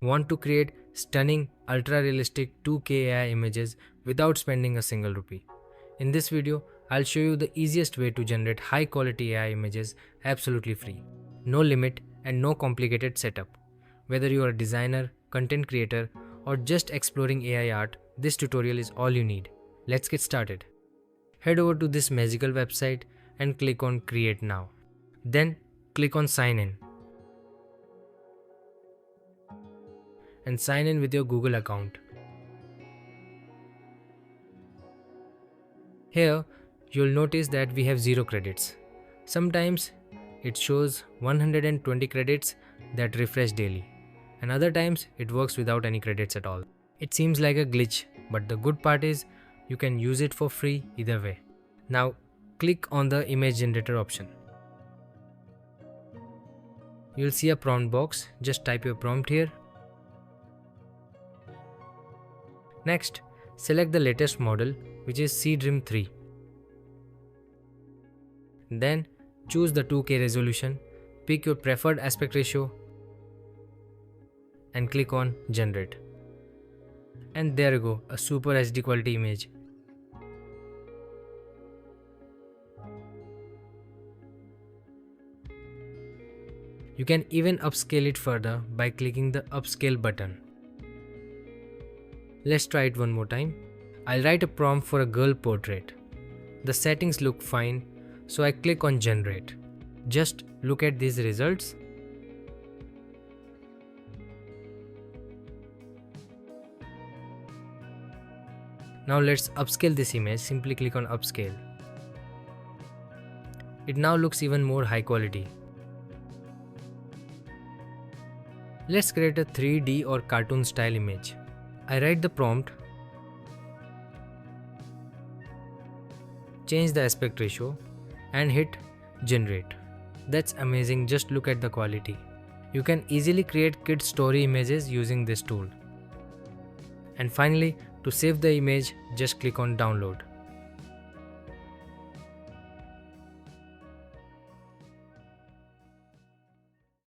Want to create stunning, ultra-realistic 2K AI images without spending a single rupee? In this video, I'll show you the easiest way to generate high-quality AI images absolutely free. No limit and no complicated setup. Whether you are a designer, content creator, or just exploring AI art, this tutorial is all you need. Let's get started. Head over to this magical website and click on Create Now. Then click on Sign In and sign in with your Google account. Here, you'll notice that we have 0 credits. Sometimes it shows 120 credits that refresh daily, and other times it works without any credits at all. It seems like a glitch, but the good part is you can use it for free either way. Now, click on the image generator option. You'll see a prompt box. Just type your prompt here. Next, select the latest model, which is Dream 3. Then choose the 2K resolution, pick your preferred aspect ratio and click on Generate. And there you go, a super HD quality image. You can even upscale it further by clicking the Upscale button. Let's try it one more time. I'll write a prompt for a girl portrait. The settings look fine, so I click on Generate. Just look at these results. Now let's upscale this image. Simply click on Upscale. It now looks even more high quality. Let's create a 3D or cartoon style image. I write the prompt, change the aspect ratio and hit Generate. That's amazing, just look at the quality. You can easily create kid story images using this tool. And finally, to save the image, just click on Download.